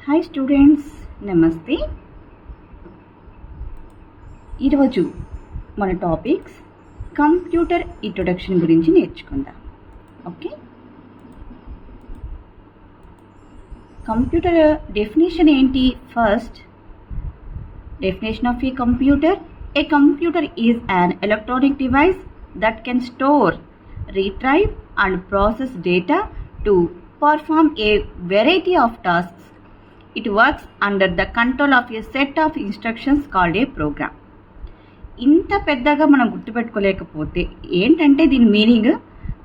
Hi students, నమస్తే. ఈరోజు మన టాపిక్స్ కంప్యూటర్ ఇంట్రొడక్షన్ గురించి నేర్చుకుందాం. ఓకే, కంప్యూటర్ డెఫినేషన్ ఏంటి? First definition of A computer is an electronic device that can store, retrieve and process data to perform a variety of tasks. It works under the control of a set of instructions called a program. ఇంత పెద్దగా మనం గుర్తుపెట్టుకోలేకపోతే ఏంటంటే దీని meaning,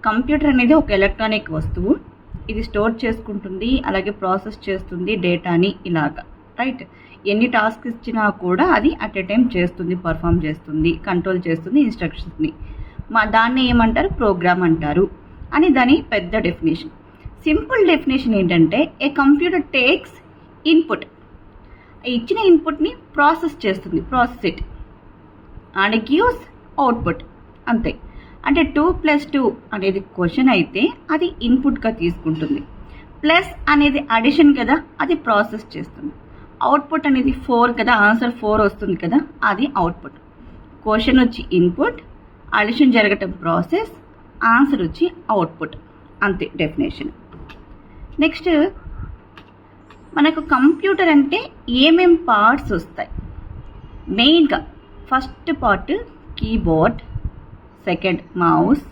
computer అనేది ఒక electronic వస్తువు. ఇది store చేసుకుంటుంది, అలాగే ప్రాసెస్ చేస్తుంది డేటాని, ఇలాగా రైట్. ఎన్ని టాస్క్ ఇచ్చినా కూడా అది అట్ ఎ టైం చేస్తుంది, పర్ఫామ్ చేస్తుంది, కంట్రోల్ చేస్తుంది ఇన్స్ట్రక్షన్స్ని. దాన్ని ఏమంటారు? ప్రోగ్రామ్ అంటారు అని దాని పెద్ద డెఫినేషన్. సింపుల్ డెఫినేషన్ ఏంటంటే ఏ కంప్యూటర్ టేక్స్ ఇన్పుట్, ఇచ్చిన ఇన్పుట్ని ప్రాసెస్ చేస్తుంది, process it and gives output. అంతే. అంటే 2+2 అనేది క్వశ్చన్ అయితే అది ఇన్పుట్గా తీసుకుంటుంది. ప్లస్ అనేది అడిషన్ కదా, అది ప్రాసెస్ చేస్తుంది. అవుట్పుట్ అనేది 4 కదా, ఆన్సర్ 4 వస్తుంది కదా, అది అవుట్పుట్. క్వశ్చన్ వచ్చి ఇన్పుట్, అడిషన్ జరగటం ప్రాసెస్, ఆన్సర్ వచ్చి అవుట్పుట్. అంతే డెఫినేషన్. నెక్స్ట్ మనకు కంప్యూటర్ అంటే ఏమేం పార్ట్స్ వస్తాయి? మెయిన్గా first part keyboard, second mouse,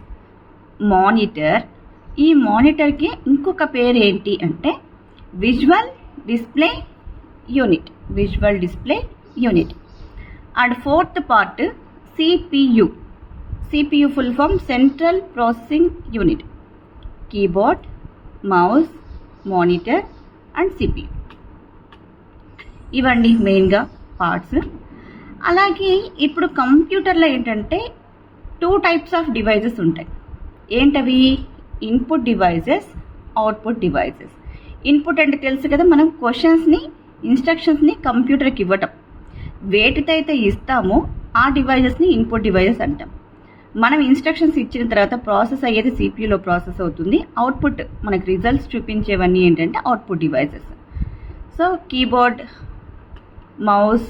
monitor. ఈ మానిటర్కి ఇంకొక పేరు ఏంటి అంటే visual display unit. And fourth part CPU full form central processing unit. Keyboard, mouse, monitor and CPU, ఇవన్నీ మెయిన్గా పార్ట్స్. అలాగే ఇప్పుడు కంప్యూటర్లో ఏంటంటే 2 టైప్స్ ఆఫ్ డివైజెస్ ఉంటాయి. ఏంటవి? Input devices, output devices. Input అంటే తెలుసు కదా, మనం క్వశ్చన్స్ని, ఇన్స్ట్రక్షన్స్ని కంప్యూటర్కి ఇవ్వటం. వేటితో అయితే ఇస్తామో ఆ డివైజెస్ని ఇన్పుట్ డివైజెస్ అంటాం. మనం ఇన్స్ట్రక్షన్స్ ఇచ్చిన తర్వాత ప్రాసెస్ అయ్యేది సిపియూలో ప్రాసెస్ అవుతుంది. అవుట్పుట్ మనకి రిజల్ట్స్ చూపించేవన్నీ ఏంటంటే output devices. So keyboard, mouse,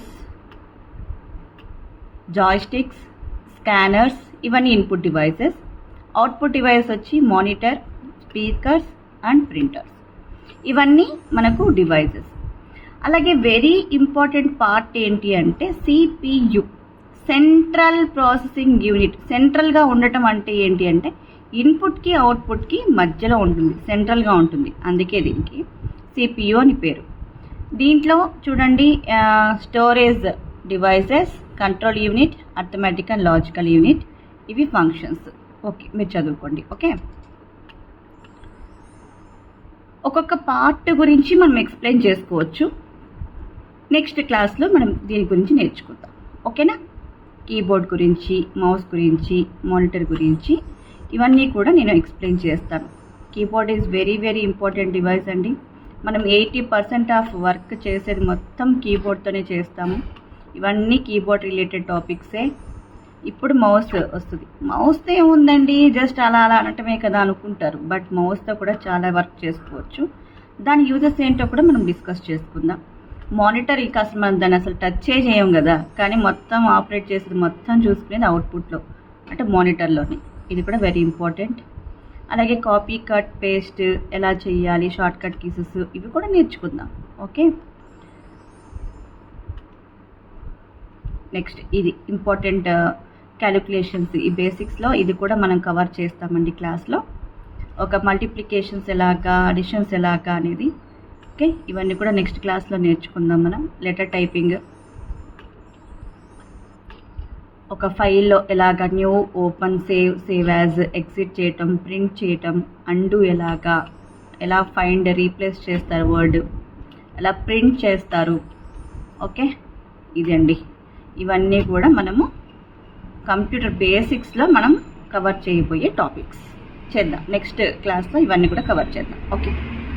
joysticks, scanners, ఇవన్నీ ఇన్పుట్ డివైజెస్. అవుట్పుట్ డివైస్ వచ్చి మానిటర్, స్పీకర్స్ అండ్ ప్రింటర్స్, ఇవన్నీ మనకు డివైజెస్. అలాగే వెరీ ఇంపార్టెంట్ పార్ట్ ఏంటి అంటే సిపియు, సెంట్రల్ ప్రాసెసింగ్ యూనిట్. సెంట్రల్గా ఉండటం అంటే ఏంటి అంటే ఇన్పుట్కి అవుట్పుట్కి మధ్యలో ఉంటుంది, సెంట్రల్గా ఉంటుంది. అందుకే దీనికి సిపియు అని పేరు. దీంట్లో చూడండి, storage devices, control unit, arithmetic and logical unit, ఇవి ఫంక్షన్స్. ఓకే, మీరు చదువుకోండి. ఓకే, ఒక్కొక్క పార్ట్ గురించి మనం ఎక్స్ప్లెయిన్ చేసుకోవచ్చు. నెక్స్ట్ క్లాస్లో మనం దీని గురించి నేర్చుకుందాం. ఓకేనా? కీబోర్డ్ గురించి, మౌస్ గురించి, మానిటర్ గురించి, ఇవన్నీ కూడా నేను ఎక్స్ప్లెయిన్ చేస్తాను. Keyboard is very very important device అండి. మనం 80% ఆఫ్ వర్క్ చేసేది మొత్తం కీబోర్డ్తోనే చేస్తాము. ఇవన్నీ కీబోర్డ్ రిలేటెడ్ టాపిక్సే. ఇప్పుడు మౌస్ వస్తుంది. మౌస్తో ఏముందండి, జస్ట్ అలా అలా అనటమే కదా అనుకుంటారు, బట్ మౌస్తో కూడా చాలా వర్క్ చేసుకోవచ్చు. దాని యూజెస్ ఏంటో కూడా మనం డిస్కస్ చేసుకుందాం. మానిటర్ ఇంకా అసలు మనం దాన్ని అసలు టచ్ చేయం కదా, కానీ మొత్తం ఆపరేట్ చేసేది మొత్తం చూసుకునేది అవుట్పుట్లో, అంటే మానిటర్లోని. ఇది కూడా వెరీ ఇంపార్టెంట్. అలాగే కాపీ, కట్, పేస్ట్ ఎలా చేయాలి, షార్ట్ కట్ కీసెస్, ఇవి కూడా నేర్చుకుందాం. ఓకే, నెక్స్ట్ ఇది ఇంపార్టెంట్ క్యాలిక్యులేషన్స్, ఈ బేసిక్స్లో ఇది కూడా మనం కవర్ చేస్తామండి క్లాస్లో. ఒక మల్టిప్లికేషన్స్ ఎలాగా, అడిషన్స్ ఎలాగా అనేది. ఓకే, ఇవన్నీ కూడా నెక్స్ట్ క్లాస్లో నేర్చుకుందాం మనం. లెటర్ టైపింగ్, ఒక ఫైల్లో ఎలాగా new, open, save as, exit చేయటం, ప్రింట్ చేయటం, అండు ఎలాగా, ఎలా ఫైండ్, రీప్లేస్ చేస్తారు వర్డ్, ఎలా ప్రింట్ చేస్తారు. ఓకే, ఇదండి. ఇవన్నీ కూడా మనము కంప్యూటర్ బేసిక్స్లో మనం కవర్ చేయబోయే టాపిక్స్ చేద్దాం. నెక్స్ట్ క్లాస్లో ఇవన్నీ కూడా కవర్ చేద్దాం. ఓకే.